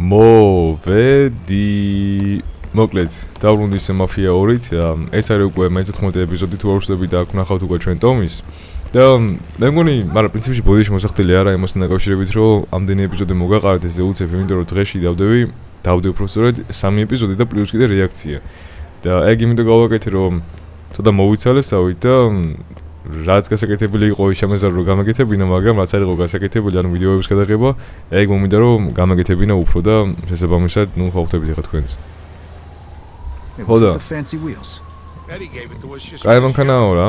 მოვედი მოკლედ დავრუნდი მაფია 2-ით ეს არის უკვე მე-14 ეპიზოდი თუ არ ვშლები და აქ ვნახავთ უკვე ჩვენ ტომის და მე მგონი მაგრამ პრინციპში ბოდიში მოსახდელი არა იმასთან დაკავშირებით რომ ამდენი ეპიზოდი მოგაყარეთ ესე უცებ იმიტომ რომ დღეში დავდევ უბრალოდ 3 ეპიზოდი და პლუს კიდე რეაქცია და ეგ იმიტომ გავაკეთე რომ თოდა მოვიცალესავით და რაც გასაკეთებელი იყო ის შემეზარო რომ გამაკეთებინა მაგრამ რაც არ იყო გასაკეთებელი ანუ ვიდეოების გადაღება ეგ მომინდა რომ გამაკეთებინა უფრო და შესაბამისად ნუ ხვავთებით ახლა თქვენს ხოდა კაი მანქანაო რა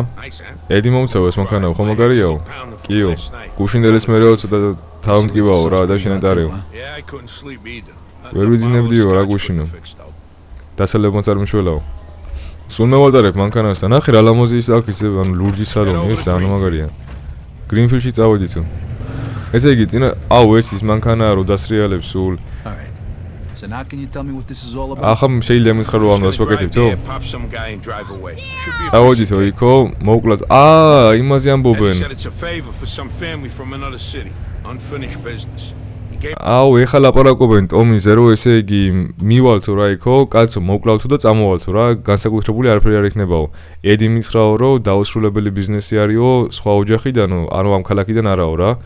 ედი მომცავ ეს მანქანაო ხომ მაგარიაო კიო გუშინდელეს მერეო ცოტა თავმკივაო რა და შენატარიო ვერ ვიძინებდიო რა გუშინო დასალებმაც არ მშველაო სულ მევატარებ მანქანასთან ნახე რა ლამოზიის აქ ისე ანუ ლურჯი სალონი ეს ძალიან მაგარია გრინფილდში წავედი თუ ესე იგი წინა აუ ეს ის მანქანაა რომ დასრიალებს სულ So now can you tell me what this is all about? ახლა შეიძლება მითხრა რომ ამას ვაკეთებთო? წავედითო იქო, მოუკლად. იმაზე ამბობენ. აუ, ეხლა ლაპარაკობენ ტომიზე რომ ესე იგი მივალთო რა იქო, კაცო მოუკლავთო და წამოვალთო რა, განსაკუთრებული არაფერი არ იქნებაო. ედი მითხრაო რომ დაუსრულებელი ბიზნესი არისო, სხვა ოჯახიდანო, ანუ ამ ქალაქიდან არაო რა.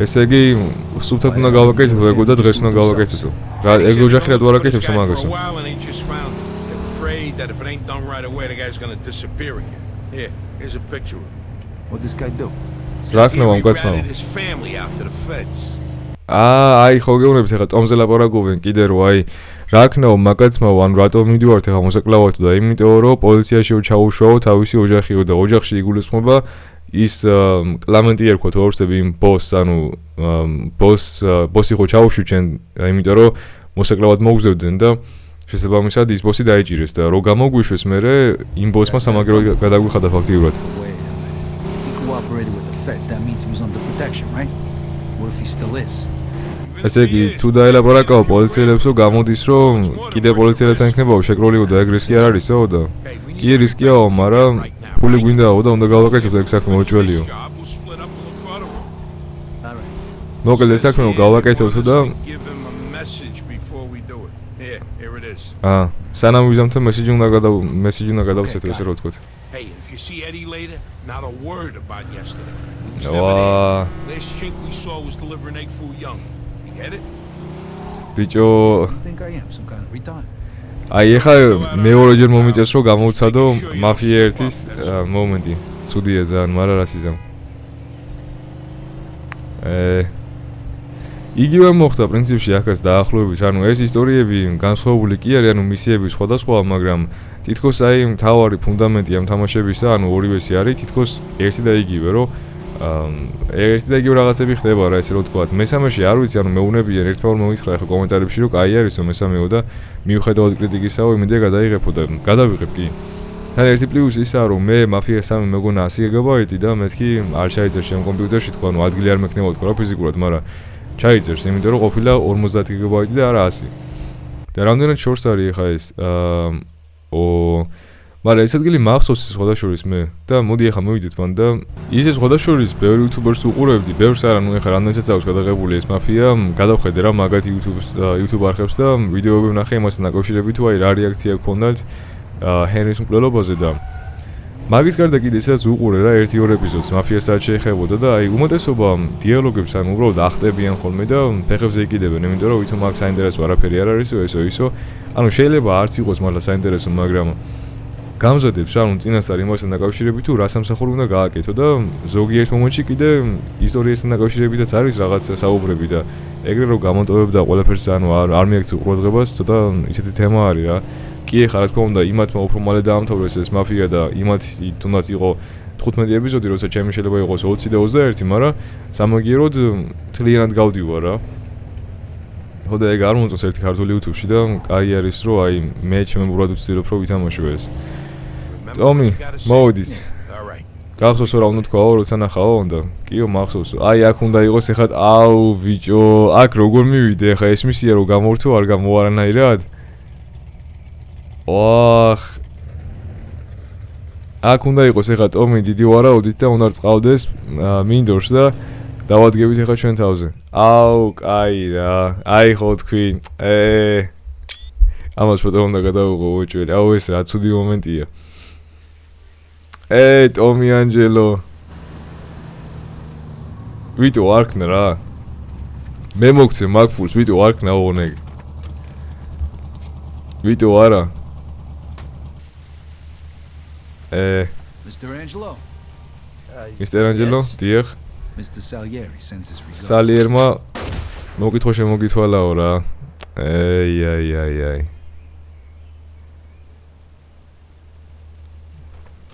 ესე იგი სულთად უნდა გავაკეთო ეგო და დღეს უნდა გავაკეთო. რა ეგ ოჯახი რა ვარაკეთებს მაგასო. What this guy do? Raknov am gacmav. აი ხო გეუბნებით ახლა ტომზე ლაპარაკობენ კიდე რომ აი რაკნოვ მაგაცმავ ან რატომ მიდივართ ახლა მოსაკლავად და იმიტომ რომ პოლიციაში ჩაუშვაო თავისი ოჯახიო და ოჯახში იგულისხმობა ის კლამენტი ერქვა თუ ორსები იმ ბოსს ანუ ბოსი ხო ჩაუშვიჩენ იმიტომ რომ მოსაკლავად მოუგზავდნენ და შესაბამისად ის ბოსი დაიჭირეს და რო გამოგვიშვეს მერე იმ ბოსმა სამაგერო გადაგვიხადა ფაქტიურად Cooperated with the feds that means he was under protection right what if he still is ესე იგი თუ დაელაპარაკაო პოლიციელებსო გამოდის რომ კიდე პოლიციელებთან იქნებაო შეკროლიო და ეგ რისკი არ არისო და კი რისკიაო მაგრამ ფული გვინდაო და უნდა გავაკეთოთ ეგ საქმე მოჭველიო მოკლედ ეს საქმე გავაკეთოთ და სანამ ვიზამთო მესიჯი უნდა გადავცეთო ესე რო ვთქვათ Hey, if you see Eddie later, not a word about yesterday. Last chink we saw was delivering egg food young. You get it? Bicho, I think I am some kind of retard. აი ეხა მეორეჯერ მომიწევს რომ გამოვცადო მაფია 1-ის მომენტი. ცუდია ძალიან, მაგრამ რა სიზამ. იგივე მოხდა პრინციპში ახაც დაახლოებით, ანუ ეს ისტორიები განსხვავებული კი არის, ანუ მისიები სხვადასხვაა, მაგრამ თითქოს აი მთავარი ფუნდამენტი ამ თამაშებისა, ანუ ორივესი არის თითქოს ერთი და იგივე, რომ ერთი და იგივე რაღაცები ხდება რა, ესე რომ ვთქვათ. მესამეში არ ვიცი, ანუ მეუნებიან ერთმანეთს მომითხრა ახლა კომენტარებში, რომ კაი არისო მესამეო და მიუხედავად კრიტიკისაო, იმედია გადაიღებო და გადავიღებ კი. თან ერთი პლუსი ისაა, რომ მე მაფია 3 მეგონა 100 გიგაბაიტი და მეთქი არ ჩაიწერს ჩემ კომპიუტერში, თქვა, ანუ ადგილი არ მექნება თქო რა ფიზიკურად, მაგრამ ჩაიწერს, იმიტომ რომ ყოფილა 50 გიგაბაიტი და არა 100. და რამდენად შორს არის ახლა ეს მაგრამ ეს ადგილი მახსოვს სხვადასხვაის მე და მოდი ახლა მოვიდეთ მან და ისე სხვადასხვაის ბევრი იუთუბერს უყურებდი, ბევრს არა, ნუ ახლა რამდენსაც აქვს გადაღებული ეს მაფია, გადავხედე რა მაგათი YouTube არხებს და ვიდეოები ვნახე იმასთან დაკავშირებით, თუ აი რა რეაქცია ჰქონდათ ჰენრის მკვლელობაზე და მაგის გარდა კიდე ისაც უყურე რა 1-2 ეპიზოდს მაფიასაც შეეხებოდა და აი უმეტესობა დიალოგებს ან უბრალოდ ახტებიან ხოლმე და ფეხებზე იკიდებენ, იმიტომ რომ ვითომ აქ საინტერესო არაფერი არ არისო, ესო. ანუ შეიძლება არც იყოს მართლა საინტერესო, მაგრამ გამზადებს რა, ანუ წინასწარ იმასთან დაკავშირებით თუ რა სამსახური უნდა გააკეთო და ზოგიერთ მომენტში კიდე ისტორიასთან დაკავშირებითაც არის რაღაც საუბრები და ეგრე რომ გამონტოვებდა ყველაფერს, ანუ არ მიაქცევ ყურადღებას, ცოტა ისეთი თემა არის რა. კი ახლა რა თქმა უნდა იმათმა უფრო მალე დაამთავრეს ეს მაფია და იმათ თუნდაც იყო 15 ეპიზოდი, როცა ჩემი შეიძლება იყოს 20 და 21, მაგრამ სამაგიეროდ თლიანად გავდივარ რა. ხოდა ეგ არ მომწონს ერთი ქართული YouTube-ში და კაი არის რომ აი მე ჩემი ბრად ვცდილობ რომ ვითამაშო ეს. ტომი, მოვიდით. გახსოვს რა უნდა თქვაო, როცა ნახაო უნდა. კიო მახსოვს. აი აქ უნდა იყოს ეხლა აუ ბიჭო, აქ როგორ მივიდე ეხლა ეს მისია რომ გამორთო არ გამოვარანაირად. აქ უნდა იყოს ეხლა ტომი დიდი ვარაუდით და უნდა რწყავდეს მინდორს და დავადგებით ახლა ჩვენ თავზე. აუ, კაი რა. აი ხო თქვი. ამას ფოტო უნდა გადავიღო უჭველი. აუ ეს რა ცუდი მომენტია. ტომი ანჯელო. ვიტო არქნა რა. მე მოგცე მაგფულს, ვიტო არქნა ოღონე. ვიტო არა. Mr. Angelo. Mr. Angelo, დიახ. Mr. Salieri sends his regards. სალიერმა მოგითხო შემოგითვალაო რა. აი.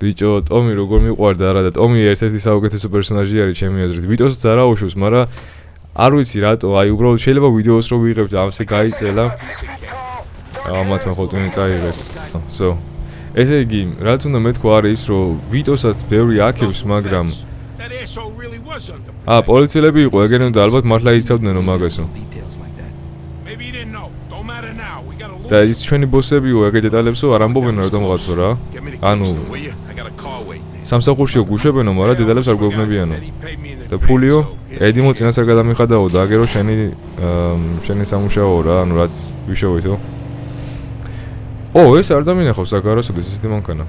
ბიჭო, ტომი როგორ მიყვარდა არა და ტომი ერთ-ერთი საუკეთესო პერსონაჟი არის ჩემი აზრით. ვიტოსაც არ აუშვებს, მაგრამ არ ვიცი რატო, აი უბრალოდ შეიძლება ვიდეოს რო ვიღებთ, ამასე გაიწელა. ამათ მეხოთუნე წაიღეს. So, ესე იგი, რაც უნდა მეთქვა არის ის, რომ ვიტოსაც ბევრი აქებს, მაგრამ პოლიციელები იყო, ეგენი უნდა ალბათ მართლა იცავდნენ რომ მაგასო. და ის ჩვენი ბოსებიო, ეგ დეტალებსო არ ამბობენ რატომღაცო რა. ანუ სამსახურშიო გუშვებენო, მაგრამ დეტალებს არ გვეუბნებიანო. და ფულიო, ედიმო წინასწარ გადამიხადაო და აგერო შენი სამუშაოო რა, ანუ რაც ვიშოვეთო. ეს არ დამინახავს საგარასოდეს ისეთი მანქანა.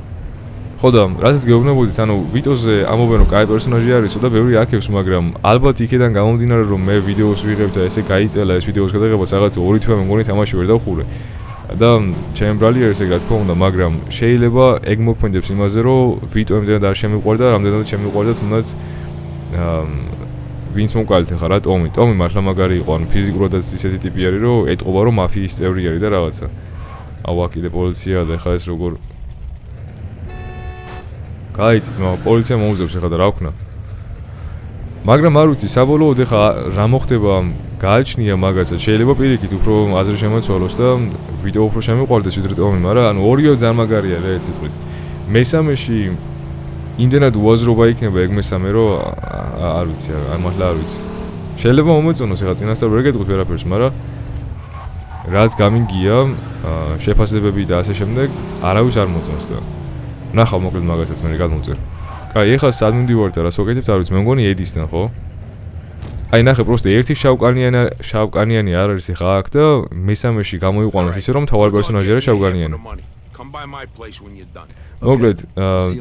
ხო და რასაც გეუბნებოდით, ანუ ვიტოზე ამობენ რომ კაი პერსონაჟი არისო და ბევრი აქებს, მაგრამ ალბათ იქიდან გამომდინარე რომ მე ვიდეოს ვიღებ და ესე გაიწელა ეს ვიდეოს გადაღებაც რაღაც 2 თვე მე მგონი თამაში ვერ დავხურე. და ჩემ ბრალი არის ეგ რა თქმა უნდა, მაგრამ შეიძლება ეგ მოქმედებს იმაზე რომ ვიტო ემდენად არ შემიყვარდა, რამდენად შემიყვარდა თუნდაც ვინც მოკალით ხარ რა ტომი მართლა მაგარი იყო, ანუ ფიზიკურადაც ისეთი ტიპი არის რომ ეტყობა რომ მაფიის წევრი არის და რაღაცა. აუ აქ კიდე პოლიცია და ხა ეს როგორ გაიცით, მაგრამ პოლიცია მოუძებს ახლა და რა ვქნა. მაგრამ არ ვიცი, საბოლოოდ ახლა რა მოხდება, გააჩნია მაგასაც. შეიძლება პირიქით უფრო აზრი შემოცვალოს და ვიდეო უფრო შემიყვარდეს ვიდრე ტომი, მაგრამ ანუ ორივე ძალიან მაგარია რა ერთ სიტყვით. მესამეში იმდენად უაზრობა იქნება ეგ მესამე, რომ არ ვიცი, მართლა არ ვიცი. შეიძლება მომეწონოს ახლა წინასწარ ვერ გეტყვით ვერაფერს, მაგრამ რაც გამიგია, შეფასებები და ასე შემდეგ, არავის არ მოწონს და ნახავ მოკლედ მაგასაც მე გადმოვწერ. კაი, ეხლა სად მივდივარ და რას ვაკეთებ, არ ვიცი, მე მგონი ედისთან, ხო? აი ნახე, პროსტე ერთი შავკანიანი არ არის ეხლა აქ და მესამეში გამოიყვანოს ისე რომ თავარ პერსონაჟი არის შავკანიანი. მოკლედ,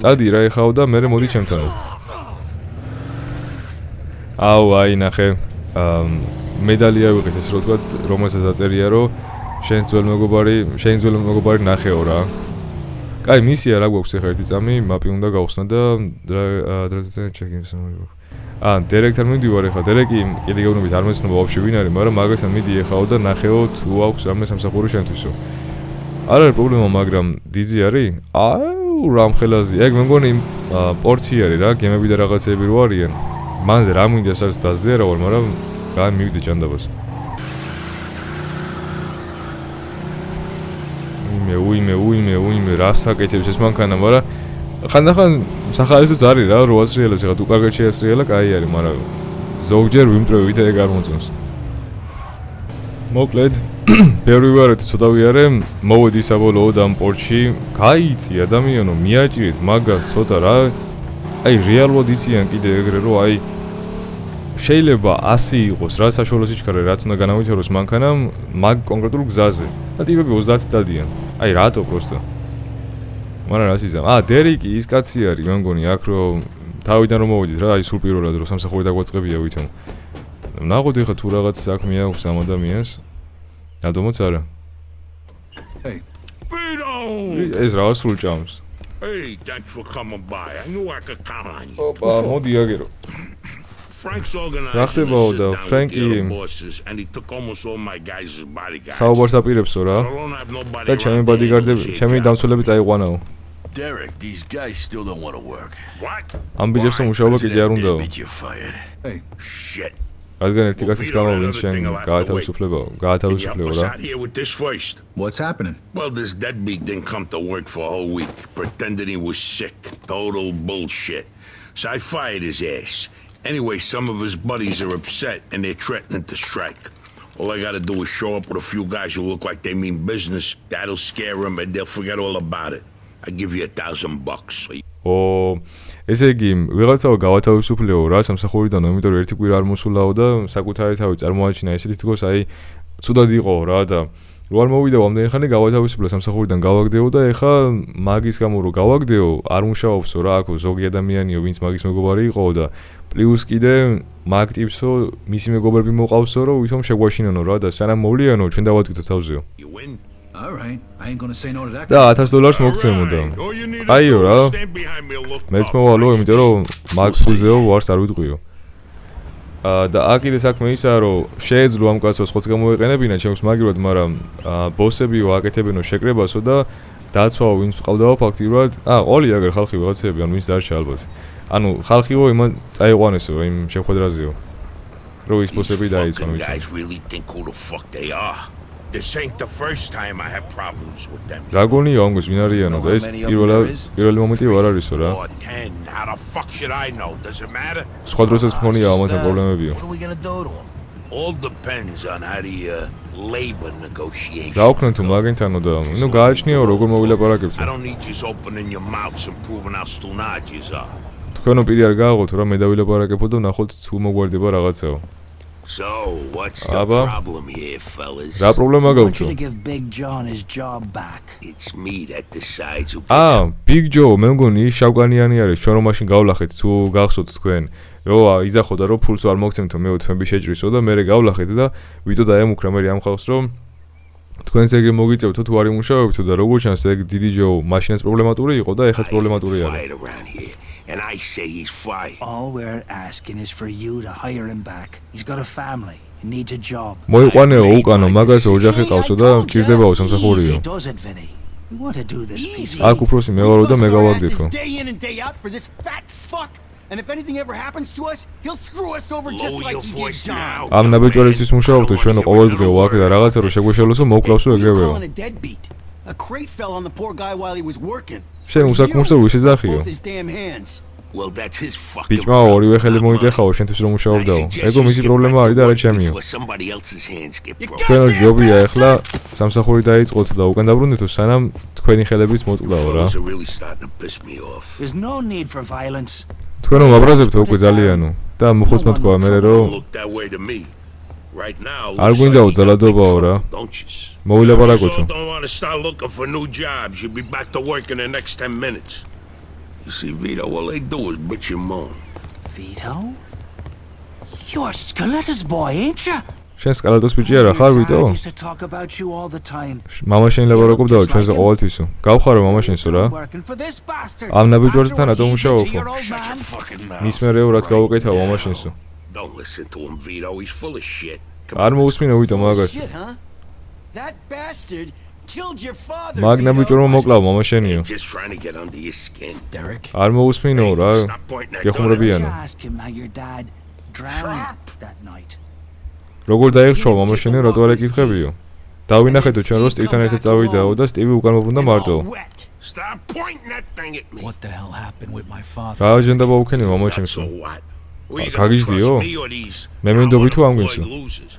წადი რა ეხაო და მე მოდი ჩემთან. აუ, აი ნახე, მედალი ავიღეთ ეს რო თქვა, რომელსაც აწერია რომ შენ ძველ მეგობარი ნახეო რა. კაი, მისია რა გვაქვს ახლა ერთი წამი, მაპი უნდა გავხსნა და დროთან ჩეკინს ამბობ. დირექტორ მივდივარ ახლა, დირექტი კიდე გეუბნებით არ მეცნობა ვაფშე ვინ არის, მაგრამ მაგასთან მიდი ახაო და ნახეო თუ აქვს რამე სამსახური შენთვისო. არ არის პრობლემა, მაგრამ დიზი არის? აუ, რამხელაზი. ეგ მე მგონი პორტი არის რა, გემები და რაღაცეები რო არიან. მანდ რა მინდა სადაც დაზიარა ვარ, მაგრამ მივიდე ჭანდაბას. უიმე, რა საკეთებს ეს მანქანა, მაგრამ ხანდახან სახალისოც არის რა, 800 რეალებს, ეხლა თუ კარგად შეასრიალა, კაი არის, მაგრამ ზოგჯერ ვიმტრევი და ეგ არ მოწონს. მოკლედ, ბევრი ვარ თუ ცოტა ვიარე, მოვედი საბოლოოდ ამ პორტში, გაიწი ადამიანო, მიაჭირეთ მაგას ცოტა რა. აი რეალურად იციან კიდე ეგრე რომ აი შეიძლება 100 იყოს რა საშუალო სიჩქარე რაც უნდა განავითაროს მანქანამ მაგ კონკრეტულ გზაზე და ტიპები 30 დადიან. აი რატო პროსტა. მაგრამ რას იზამ? დერიკი ის კაცი არის, მე მგონი აქ რომ თავიდან რომ მოვიდით რა, აი სულ პირველად რომ სამსახური დაგვაწყებია ვითომ. ნახოთ ეხა თუ რაღაც საქმე აქვს ამ ადამიანს. ნადომოც არა. Hey. Vito! ეს რა სულ ჭამს. Hey, thanks for coming by. I knew I could count on you. ოპა, მოდი აგერო. Frank's organized რა ხდებოდა, ფრენკი and he took almost all my guys as bodyguards. საუბარს აპირებსო რა. და ჩემი ბოდიგარდები, ჩემი დამცველები წაიყვანაო. Derek, these guys still don't want to work. What? ამ ბიჭებს მუშაობა კიდე არ უნდაო. Hey, Shit. რადგან ერთი კაცის გამო ვინც შენ გაათავისუფლებო რა. Here with this first. what's happening? Well, this deadbeat didn't come to work for a whole week, pretending he was sick. Total bullshit. So I fired his ass. Anyway, some of his buddies are upset and they're threatening to strike. All I gotta do is show up with a few guys who look like they mean business. That'll scare them and they'll forget all about it. I give you $1,000. ესე იგი, ვიღაცაო გავათავისუფლეო რა სამსახურიდან, იმიტომ რომ ერთი კვირა არ მოსულაო და საკუთარი თავი წარმოაჩინა, ესეთი თქოს, აი, ცუდად იყო რა და რო არ მოვიდა ამდენი ხანი გავათავისუფლე სამსახურიდან გავაგდეო და ეხა მაგის გამო რო გავაგდეო, არ მუშაობსო რა, აქ ზოგი ადამიანიო, ვინც მაგის მეგობარი იყო და პლუს კიდე მაგ ტიპსო, მისი მეგობრები მოყავსო, რომ ვითომ შეგვაშინანო რა და სანამ მოვლიანო, ჩვენ დავადგინო თავზეო. You win? All right, I ain't gonna say no to that. და $1000 მოგცემოდა. აიო რა. მეც მოვალო, იმიტომ რომ მაგ ფულზეო ვარს არ ვიტყვიო. და აქ კიდე საქმე ისაა, რომ შეეძლო ამ კაცოს ხოც გამოეყენებინა ჩემს მაგივრად, მაგრამ ბოსებიო აკეთებინო შეკრებასო და დაცვაო ვინც ყავდაო ფაქტიურად. ყოლი აგერ ხალხი ვიღაცები, ან ვინც დარჩა ალბათ. ანუ ხალხიო იმან წაიყვანესო იმ შეხვედრაზეო. რო ის ბოსები დაიწყონ Fucking ვითომ. guys really think who the fuck they are. This ain't the first time I have problems with them. რა გონია ამგოს ვინ არიანო და ეს პირველი მომენტი არ არისო რა. 4, 10, how the fuck should I know? Does it matter? სხვა დროსაც მქონია ამათან პრობლემებიო. What are we gonna do to him? All depends on how the labor negotiation. რა ვქნან თუ მაგენთანო და ნუ გააჩნიაო როგორ მოვილაპარაკებთ. I don't need you opening your mouths and proving how stulnad you are. თქვენო პირი არ გააღოთ რა მე დავილაპარაკებო და ნახოთ თუ მოგვარდება რაღაცაო. So, what's the Aba. problem here, fellas? რა პრობლემა I want გაუჩო? you to give Big John his job back. It's me that decides who gets Big Joe, მე მგონი შავკანიანი არის, ჩვენ რომ მაშინ გავლახეთ თუ გახსოვთ თქვენ. რო იზახოდა რომ ფულს არ მოგცემთო მე თვები შეჭრისო და მე გავლახეთ და ვიტო დაემუქრა მე ამ ხალხს რომ თქვენს ეგრე მოგიწევთ თუ არ იმუშავებთ და როგორ ჩანს ეგ დიდი ჯო მაშინაც პრობლემატური იყო და ეხაც პრობლემატური არის. fight around here, and I say he's fired. All we're asking is for you to hire him back. He's got a family. He needs a job. მოიყვანეო უკანო მაგას ოჯახი ყავსო და მჭირდებაო სამსახურიო. Easy does it, Vinny. We want to do this peacefully. აქ უпроსი მე ვარო და მე გავაგდეთო. Day in and day out for this fat fuck. And if anything ever happens to us, he'll screw us over just Lower like your he did voice John. now. ამ ნაბეჭვარისთვის მუშაობთ ჩვენ ყოველდღე ვაკე და რაღაცა რო შეგვეშალოსო მოვკლავსო What are you ეგრევეო. calling a deadbeat? A crate fell on the poor guy while he was working. შენ უსაქმოსო ვისეძახიო. Both his damn hands. Well, that's his fucking ბიჭმა ორივე ხელი მოიტეხაო შენთვის რომ მუშაობდაო. ეგო მისი პრობლემა არის და არა ჩემიო. Before somebody else's hands get broken. თქვენო ჯობია ახლა სამსახური დაიწყოთ და უკან დაბრუნდეთო სანამ თქვენი ხელების მოწყდაო რა. Fellas are really starting to piss me off. There's no need for violence. თქვენო მაბრაზებთ უკვე ძალიანო და მოხოცმა თქვა მე რომ Look that way to me. Right now. არ გვინდაო ძალადობაო რა. Don't you? მოვილაპარაკოთო. Don't want to start looking for new jobs. You'll be back to work in the next 10 minutes. You see, Vito, all they do is bitch and moan. Vito? You're Skeletor's boy, ain't you? შენ სკალატოს ბიჭი არა ხარ ვიტო? Dad used to talk about you all the time. მამა შენ ლაპარაკობდაო ჩვენზე ყოველთვისო. გავხარო მამა შენსო რა. Working for this bastard. ამ ნაბიჯვართან რატომ After what he მუშაობ did to ხო? your old man. Fucking mouth. მის მერეო რაც გავუკეთავ მამა შენსო. Don't listen to him, Vito. He's full of shit. არ მოусმინო ვიტო მაგას. Shit, huh? That bastard killed your father. მაგ Vito. ნაბიჯვარმა მოკლავ მამა შენიო. Just trying to get under your skin. Derek. არ მოусმინო რა. Stop pointing that gun at me. გეხმრებიანო. Ask him how your dad drowned that night. როგორ დაიხჩოვა მამა შენი რატო არ ეკითხებიო? დავინახეთო ჩვენ რომ სტივთან ერთად წავიდაო და სტივი უკან მობრუნდა მარტო. All wet. Stop pointing that thing at me. What the hell happened with my father? რა აჯენდა ბაუქენი მამა So ჩემსო. what? Who you gonna გაგიჟდიო? trust, me or these მე მინდობი თუ ამ unemployed გვინსო? losers?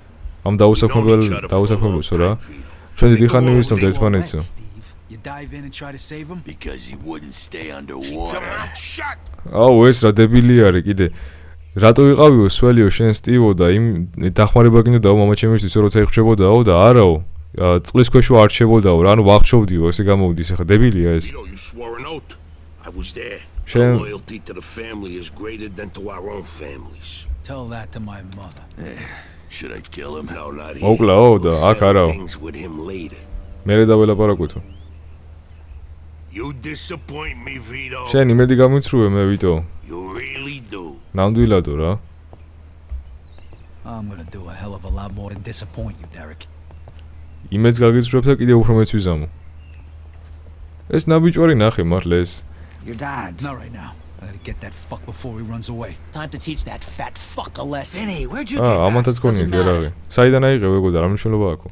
ამ We know დაუსაქმებელ each other for a long დაუსაქმებელსო რა. time, Vito. ჩვენ დიდი ხანი ვისნობ ერთმანეთსო. Steve, you dive in and try to save him? Because he wouldn't stay Come underwater. out, shut. აუ ეს რა დებილი არის კიდე. რატო იყავიო სველიო შენ სტივო და იმ დახმარება გინდაო მამა ჩემისთვის როცა იხჩებოდაო და არაო წყლის ქვეშო არ რჩებოდაო რა ანუ ვახჩობდიო ესე გამოვდის ახლა დებილია ეს. Vito, you swore an oath. I was there. Sure. Our loyalty to the family is greater than to our own families. Tell that to my mother. Should I kill him? No, not here. მოკლაო და We'll აქ settle არაო. things with him later. მე დაველაპარაკოთო. You disappoint me, Vito. შენ იმედი გამიცრუე მე ვიტო. You really do. ნამდვილადო რა. I'm gonna do a hell of a lot more than disappoint you, Derek. იმედს გაგიცრუებ და კიდე უფრო მეც ვიზამო. ეს ნაბიჯვარი ნახე მართლა ეს. Your dad. Not right now. I gotta get that fuck before he runs away. Time to teach that fat fuck a lesson. Vinny, where'd you get ამათაც that? გონია გერაღი. საიდან აიღე ეგო და რა მნიშვნელობა აქვს?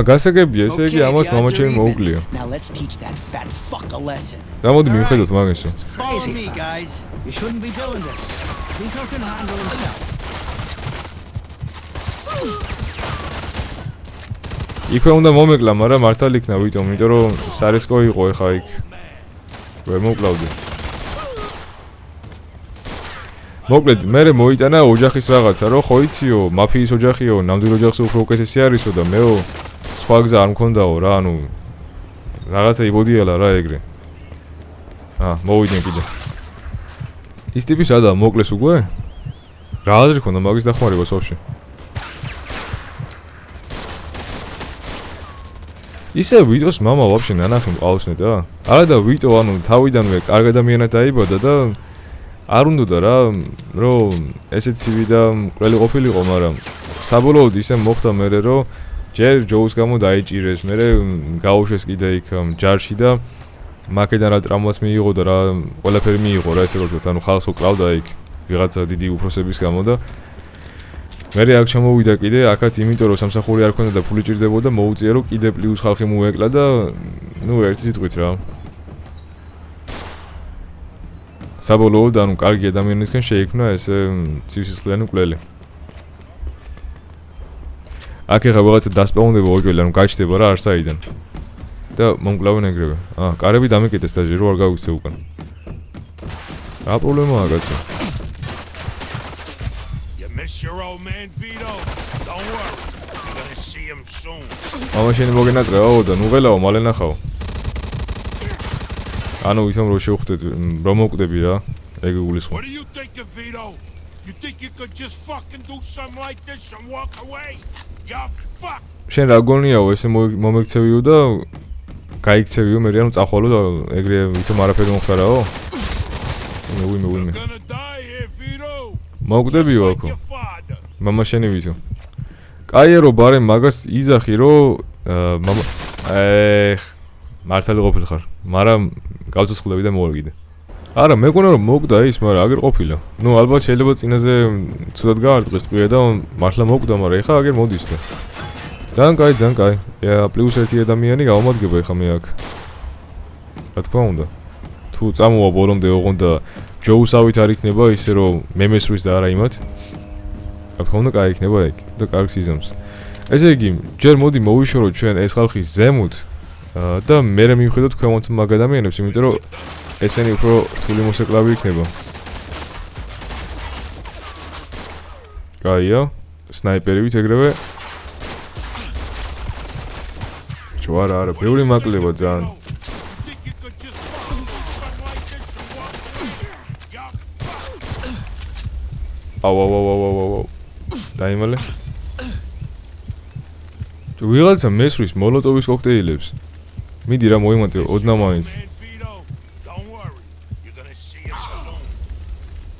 გასაგებია, ესე იგი ამას the მამა odds are ჩემი even. მოუკლია. Now let's teach that fat fuck a lesson. და მოდი მივხედოთ მაგასო. Follow Crazy me, fast. guys. You shouldn't be doing this. Vito can handle himself. იქვე უნდა მომეკლა, მაგრამ მართალ იქნა ვიტომ, იმიტომ რომ სარისკო იყო ეხა იქ. ვერ მოკლავდი. მოკლედ მე მოიტანა ოჯახის რაღაცა რომ ხო იციო მაფიის ოჯახიო ნამდვილ ოჯახზე უფრო უკეთესი არისო და მეო სხვა გზა არ მქონდაო რა ანუ რაღაცა იბოდიალა რა ეგრე მოვიდნენ კიდე ის ტიპი სადა მოკლეს უკვე რა აზრი ქონდა მაგის დახმარებას ვაფშე ისე ვიტოს მამა ვაფშე ნანახი მყავსნე და არა და ვიტო ანუ თავიდანვე კარგ ადამიანად დაიბადა და არ უნდა რა რომ ესეც ცივი და მკვლელი ყოფილიყო მაგრამ საბოლოოდ ისე მოხდა მერე რომ ჯერ ჯოუს გამო დაიჭირეს მერე გაუშვეს კიდე იქ ჯარში და მაკედან რა ტრამვას მიიღო და რა ყველაფერი მიიღო რა ესე რომ ანუ ხალხს უკრავდა იქ ვიღაცა დიდი უფროსების გამო და მერე აქ ჩამოვიდა კიდე აქაც იმიტომ რომ სამსახური არ ქონდა და ფული ჭირდებოდა მოუწია რომ კიდე პლუს ხალხი მოეკლა და ნუ ერთი სიტყვით რა საბოლოოდ ანუ კარგი ადამიანისგან შეიქმნა ესე ცივსისხლიანი მკვლელი აქ ეხლა რაღაცა დასპაუნდება ოჯელი ანუ გაჩნდება რა არსაიდან და მომკლავენ ეგრევე კარები დამეკიდეს და ჯერო არ გავიქცე უკან რა პრობლემაა კაცო Your old man Vito. Don't worry. You're gonna see him soon. მამა შენი მოგენატრეო და ნუ ღელაო მალე ნახავ. ანუ ვითომ რო შევხვდები რომ მოკვდები რა. ეგ გულისხმობ. What do you think of Vito? You think you could just fucking do something like this and walk away? You fuck. შენ რა გონიაო ესე მომექცევიო და გაიქცევიო მე რა წახვალო და ეგრე ვითომ არაფერი მომხდარაო? ვიმე. Gonna die here, Vito. მოკვდებიო აქო. მამა შენი ვითო. კაია რო ბარე მაგას იზახი რო მამა მართალი ყოფილი ხარ. მაგრამ გავცოცხლები და მოვიგიდე. არა მეკონა რომ მოკვდა ის, მაგრამ აგერ ყოფილა. ნუ ალბათ შეიძლება წინაზე ცუდად გაარტყეს ტყვია და მართლა მოკვდა, მაგრამ ეხა აგერ მოდის და. ძალიან კაი. პლუს 1 ადამიანი გავამადგება ეხა მე აქ. რა თქმა უნდა. თუ წამოვა ბოლომდე ოღონდ და ჯოუსავით არ იქნება ისე რომ მემესრის და არა იმათ. რა თქმა უნდა კაი იქნება ეგ და კარგ სიზამს. ესე იგი, ჯერ მოდი მოვიშოროთ ჩვენ ეს ხალხი ზემოთ და მე მივხვდეთ ქვემოთ მაგ ადამიანებს, იმიტომ რომ ესენი უფრო რთული მოსაკლავი იქნება. კაია, სნაიპერივით ეგრევე. არა, ბევრი მაკლდება ძალიან. აუ. დაიმალე. თუ ვიღაცა მესვრის მოლოტოვის კოქტეილებს. მიდი რა მოიმატე ოდნა მაინც.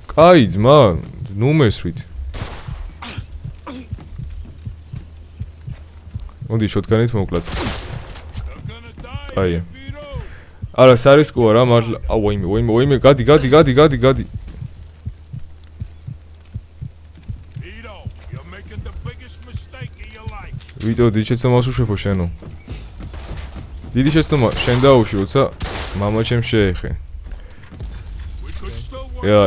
კაი ძმა, ნუ მესვით. მოდი შოტგანით მოვკლათ. კაია. არა, სარისკოა რა მართლა. აუ ვაიმე, გადი. ვიტო დიჩეცა მასუშვებო შენო. დიდი შეცდომა შენ დაუშვიოცა მამა ჩემ შეეხე.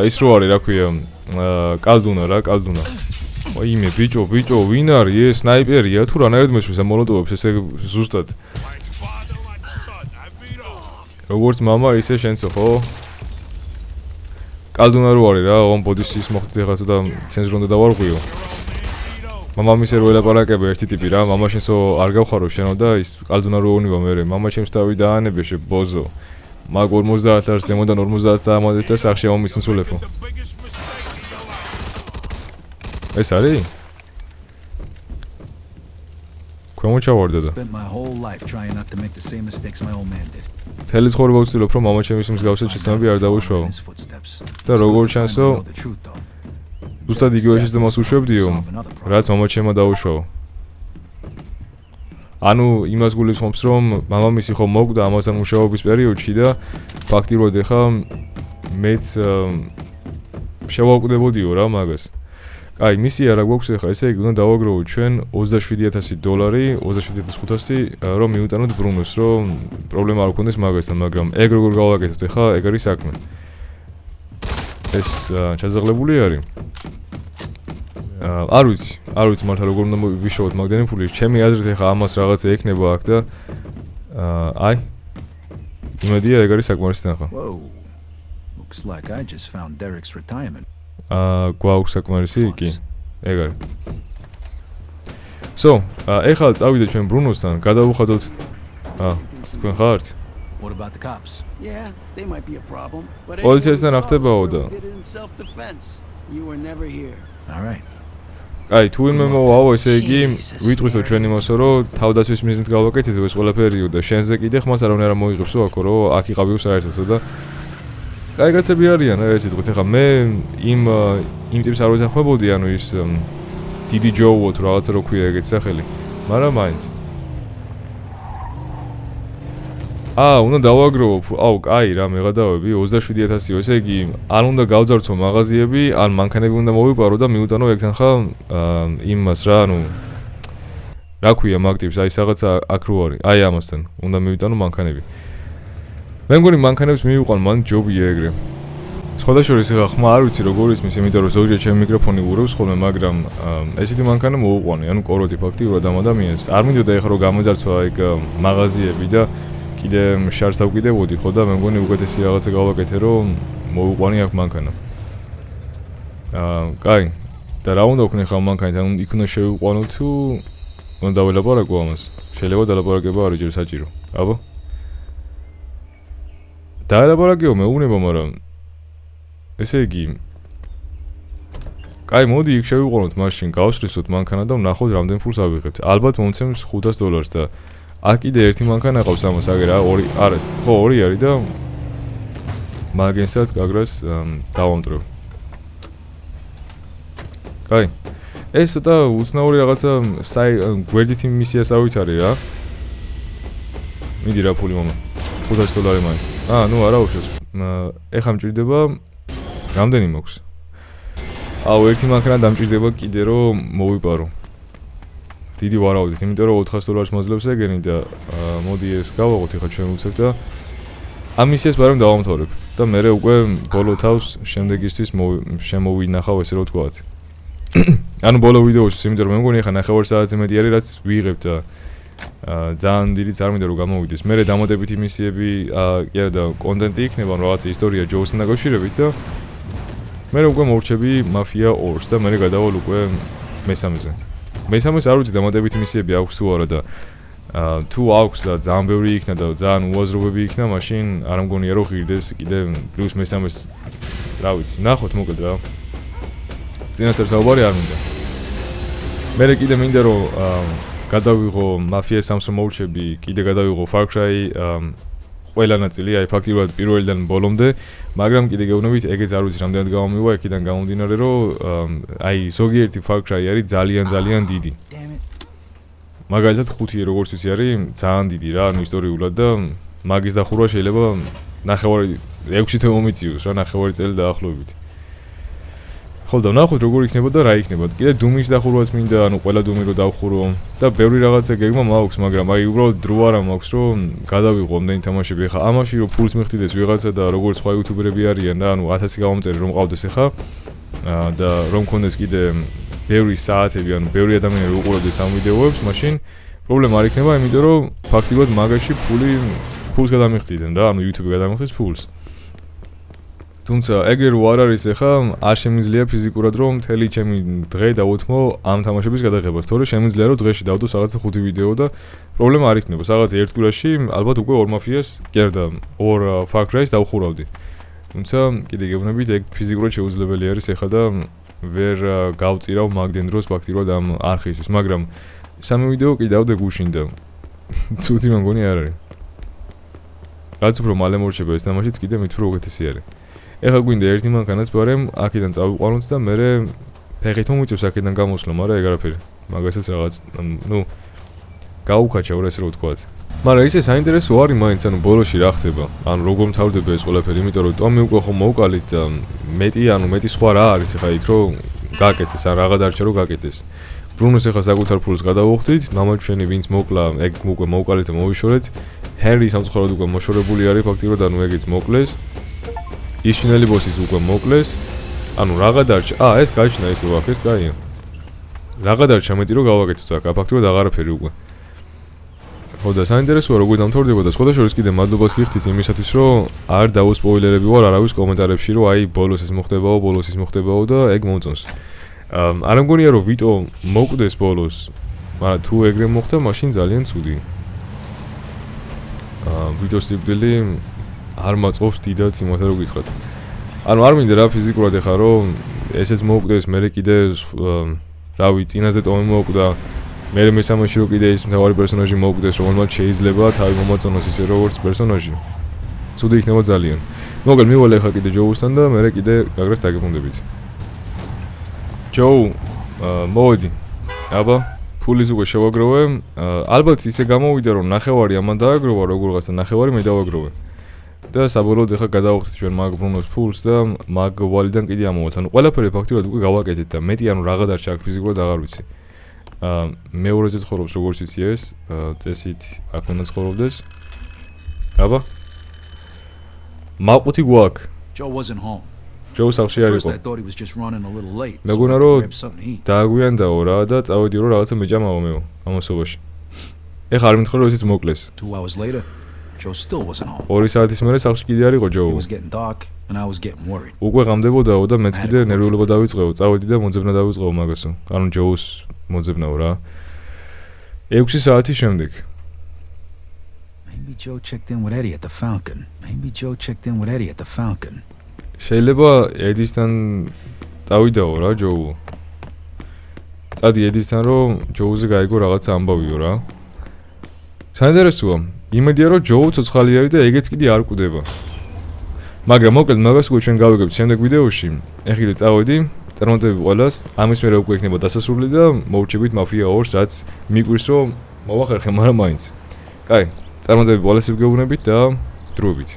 ის რო არის რა ქვია კალდუნა. ვაიმე ბიჭო, ვინ არის ეს სნაიპერია თუ რანაირად მესვრის ამ მოლოტოვებს ესე ზუსტად. როგორც მამა ისე შენცო ხო? კალდუნა რო არის რა, ოღონ ბოდისის მოხდით ეხლა და ცენზურა უნდა დავარღვიო. მამამისე რო ელაპარაკება ერთი ტიპი რა, მამა შენსო არ გავხარო შენო და ის კალდუნა რო უნივა მე, მამა ჩემს თავი დაანებეშე ბოზო. მაგ 50 ას ზემოდან 50 წამოდეთ და სახში მომისნსულეფო. ეს არის? ქვემო ჩავარდა და. თელი ცხოვრება ვცდილობ რომ მამა ჩემის მსგავსად შეცდომები არ დავუშვაო. და როგორც ჩანსო ზუსტად იგივე შეცდომას უშვებდიო, რაც მამა ჩემმა დაუშვაო. ანუ იმას გულისხმობს რომ მამამისი ხომ მოკვდა ამასთან მუშაობის პერიოდში და ფაქტიურად ეხა მეც შევაკვდებოდიო რა მაგას. კაი, მისია რა გვაქვს ეხა, ესე იგი უნდა დავაგროვოთ ჩვენ $27,000, 27,500 რომ მიუტანოთ ბრუნოს, რომ პრობლემა არ გქონდეს მაგასთან, მაგრამ ეგ როგორ გავაკეთოთ ეხა, ეგ არის საქმე. ეს ჩაზაღლებული არის. არ ვიცი მართლა როგორ უნდა ვიშოვოთ მაგდენი ფული. ჩემი აზრით ეხა ამას რაღაცა ექნება აქ და აი იმედია ეგ არის საკმარისი თანხა. Looks like I just found Derek's retirement. გვაქვს საკმარისი კი ეგ არის So, ეხლა წავიდეთ ჩვენ ბრუნოსთან, გადავუხადოთ თქვენ ხართ? What about the cops? Yeah, they might be a problem. But პოლიციასთან რა ხდებაო და? did it in self-defense. You were never here. All right. აი, თუ ვინმე მოვაო, ესე იგი, ვიტყვიხო ჩვენ იმასო, რომ თავდაცვის მიზნით გავაკეთეთ ეს ყველაფერიო და შენზე კიდე ხმას არავინ არ მოიღებსო აქო, რომ აქ იყავიო საერთოდ და აი, კაცები არიან, ესე თქვით, ეხლა მე იმ ტიპს არ ვეთანხმებოდი, ანუ ის დიდი ჯოუო თუ რაღაცა რო ქვია ეგეთი სახელი, მაგრამ მაინც უნდა დავაგროვო, კაი რა, მე გადავები 27000-იო, ესე იგი, ან უნდა გავძარცო მაღაზიები, ან მანქანები უნდა მოვიპარო და მიუტანო ეგ თანხა იმას რა, ანუ რა ქვია მაგ ტიპს, აი რაღაცა აქ რო არის, აი ამასთან უნდა მივიტანო მანქანები. მე მგონი მანქანებს მივიყვან, მან ჯობია ეგრე. სხვადასხვა ეხა ხმა არ ვიცი როგორ ისმის, იმიტომ რომ ზოგჯერ ჩემი მიკროფონი ურევს ხოლმე, მაგრამ ესეთი მანქანა მოვუყვანე, ანუ კოროდი ფაქტიურად ამ ადამიანს. არ მინდოდა ეხა რომ გამოძარცვა ეგ მაღაზიები და კიდე შარს დავკიდებოდი ხო და მე მგონი უკეთესი რაღაცა გავაკეთე რომ მოვუყვანი აქ მანქანა. კაი. და რა უნდა ვქნე ხა მანქანით, ანუ იქ უნდა შევიყვანო თუ უნდა დაველაპარაკო ამას. შეიძლება დალაპარაკება არ იჯერ საჭირო. აბა. დაელაპარაკეო მეუბნება, მაგრამ ესე იგი კაი, მოდი იქ შევიყვანოთ მაშინ, გავსრისოთ მანქანა და ვნახოთ რამდენ ფულს ავიღებთ. ალბათ მომცემს $500 და აქ კიდე ერთი მანქანა ყავს ამას, აგერა ორი არის. ხო, ორი არის და მაგენსაც გაგრას დავამტრევ. კაი. ეს ცოტა უცნაური რაღაცა გვერდითი მისიას ავითარი რა. მიდი რა ფული მამა. $500 მაინც. ნუ არა უშავს. ეხლა მჭირდება რამდენი მაქვს? ერთი მანქანა დამჭირდება კიდე რომ მოვიპარო. დიდი ვარაუდით, იმიტომ რომ $400 მაძლევს ეგენი და მოდი ეს გავაღოთ ეხლა ჩვენ უცებ და ამ მისიას ბარემ დავამთავრებ და მე უკვე ბოლო თავს შემდეგისთვის შემოვინახავ ესე რომ ვთქვათ. ანუ ბოლო ვიდეოში, იმიტომ რომ მე მგონი ეხლა 9 საათზე მეტი არის რაც ვიღებ და ძალიან დიდი წარმოვიდა რომ გამოვიდეს. მე დამატებითი მისიები კი არა და კონტენტი იქნება, რაღაცა ისტორია ჯოუსთან დაკავშირებით და მე უკვე მორჩები მაფია 2-ს და მე გადავალ უკვე მესამეზე. მესამეს არ ვიცი დამატებითი მისიები აქვს თუ არა და თუ აქვს და ძალიან ბევრი იქნა და ძალიან უაზრობები იქნა, მაშინ არ მგონია რომ ღირდეს კიდე პლუს მესამეს რა ვიცი, ნახოთ მოკლედ რა. წინასწარ საუბარი არ მინდა. მე კიდე მინდა რომ გადავიღო Mafia 3-ს მოვურჩები, კიდე გადავიღო Far Cry ყველა ნაწილი, აი ფაქტიურად პირველიდან ბოლომდე, მაგრამ კიდე გეუბნებით, ეგეც არ ვიცი რამდენად გამომივა, აქედან გამომდინარე, რომ აი ზოგიერთი Far Cry არის ძალიან დიდი. მაგალითად 5 როგორც ვიცი არის ძალიან დიდი რა, ანუ ისტორიულად და მაგის დახურვა შეიძლება 6 თვე მომიწიოს რა, 9 წელი დაახლოებით. ხო და ნახოთ როგორ იქნება და რა იქნება. კიდე დუმის დახურვაც მინდა, ანუ ყველა დუმი რო დავხურო და ბევრი რაღაცა გეგმა მაქვს, მაგრამ აი უბრალოდ დრო არა მაქვს, რომ გადავიღო ამდენი თამაშები. ეხა ამაში რომ ფულს მიხდიდეს ვიღაცა და როგორც სხვა იუთუბერები არიან და ანუ 1000 გამომწერი რომ მყავდეს ეხა და რომ მქონდეს კიდე ბევრი საათები, ანუ ბევრი ადამიანი რო უყურებდეს ამ ვიდეოებს, მაშინ პრობლემა არ იქნება, იმიტომ რომ ფაქტიურად მაგაში ფულს გადამიხდიდნენ და ანუ YouTube გადამიხდებს ფულს. თუმცა ეგრე რო არ არის ეხა არ შემიძლია ფიზიკურად რომ მთელი ჩემი დღე დავუთმო ამ თამაშების გადაღებას, თორე შემიძლია რომ დღეში დავდო რაღაცა 5 ვიდეო და პრობლემა არ იქნება. რაღაც ერთ კვირაში ალბათ უკვე 2 Mafias კი არა და 2 Far Cry-ს დავხურავდი. თუმცა კიდე გეუბნებით ეგ ფიზიკურად შეუძლებელი არის ეხა და ვერ გავწირავ მაგდენ დროს ფაქტიურად ამ არხისთვის, მაგრამ სამი ვიდეო კი დავდე გუშინ და ცუდი მე მგონი არ არის. რაც უფრო მალე მორჩება ეს თამაშიც კიდე მით უფრო უკეთესი არის. ეხლა გვინდა ერთი მანქანაც ბარემ აქედან წავიყვანოთ და მე ფეხით მომიწევს აქედან გამოსვლა, მაგრამ ეგ არაფერი. მაგასაც რაღაც ნუ გაუკაჩავ რა ესე რო ვთქვათ. მაგრამ ისე საინტერესო არის მაინც, ანუ ბოლოში რა ხდება. ანუ როგორ მთავრდება ეს ყველაფერი, იმიტომ რომ ტომი უკვე ხომ მოვკალით და მეტი სხვა რა არის ეხლა იქ რომ გაკეთეს, ან რაღა დარჩა რომ გაკეთეს. ბრუნოს ეხლა საკუთარ ფულს გადავუხდით, მამაჩვენი ვინც მოკლა, ეგ უკვე მოვკალით და მოვიშორეთ. ჰენრი სამწუხაროდ უკვე მოშორებული არის ფაქტიურად, ანუ ეგეც მოკლეს. ისინელი ბოსის უკვე მოკლეს. ანუ რაღა დარჩა? ეს გაჩნდა ისე ვახეს, კაია. რაღა დარჩა მეტი რომ გავაკეთოთ აქ, ფაქტიურად აღარაფერი უკვე. ხო და საინტერესოა როგორ დამთავრდება და სხვადასხვა კიდე მადლობას გიხდით იმისათვის რომ არ დავუსპოილერები ვარ არავის კომენტარებში რომ აი ბოლოს ეს მოხდებაო და ეგ მომწონს. არ მგონია რომ ვიტო მოკვდეს ბოლოს, მაგრამ თუ ეგრე მოხდა მაშინ ძალიან ცუდი. ვიტოს სიკვდილი არ მაწყობს დიდად იმათა რო გითხრათ. ანუ არ მინდა რა ფიზიკურად ეხა რომ ესეც მოკვდეს, მერე კიდე რავი წინაზე ტომი მოკვდა. მე მესამეში რო კიდე ის მთავარი პერსონაჟი მოკვდეს, რომელმაც შეიძლება თავი მომაწონოს ისე როგორც პერსონაჟი. ცუდი იქნება ძალიან. მოგელ მივალე ახლა კიდე ჯოუსთან და მე კიდე გაგრას დაგეყუნდებით. ჯო, მოდი. აბა, ფულის უკვე შევაგროვე. ალბათ ისე გამოვიდა რომ ნახევარი ამან დააგროვა, როგორღაცა ნახევარი მე დავაგროვე. და საბოლოოდ ახლა გადავხდით ჩვენ მაგ ბრუნოს ფულს და მაგ ვალიდან კიდე ამოვალთ. ანუ ყველაფერი ფაქტიურად უკვე გავაკეთეთ და მეტი ანუ რაღაც არ ჩაქ ფიზიკურად აღარ ვიცი. მეორეზე ცხოვრობს როგორც იცი ეს, წესით აქ უნდა ცხოვრობდეს. აბა. მაყუთი გვაქვს. Joe wasn't home. ჯო სახში არ First იყო. I thought he was just running a little late. მეგონა I რომ grabbed something to eat. დააგვიანდაო რა და წავედი რომ რაღაცა მეჭამაო მეო ამასობაში. ეხლა არ მითხრა რომ ისიც მოკლეს. 2 hours later, Joe still wasn't home. 2 საათის მერე სახში კიდე არ იყო ჯო. It was getting dark and I was getting worried. უკვე ღამდებოდაო და მეც კიდე ნერვიულობა დავიწყეო, წავედი და მოძებნა დავიწყეო მაგასო. ანუ ჯოუს მოძებნაო რა. 6 საათის შემდეგ. Maybe Joe checked in with Eddie at the Falcon. შეიძლება ედისთან წავიდაო რა ჯოუ. წადი ედისთან რომ ჯოუზე გაიგო რაღაცა ამბავიო რა. საინტერესოა. იმედია რომ ჯოუ ცოცხალი არის და ეგეც კიდე არ კვდება. მაგრამ მოკლედ მაგას უკვე ჩვენ გავიგებთ შემდეგ ვიდეოში. ეხლა წავედი, წარმატებები ყველას. ამის მერე უკვე იქნება დასასრული და მოვჭებით მაფია 2-ს, რაც მიკვირს რომ მოვახერხე, მაგრამ მაინც. კაი, წარმატებები ყველას ვიგეუბნებით და დროებით.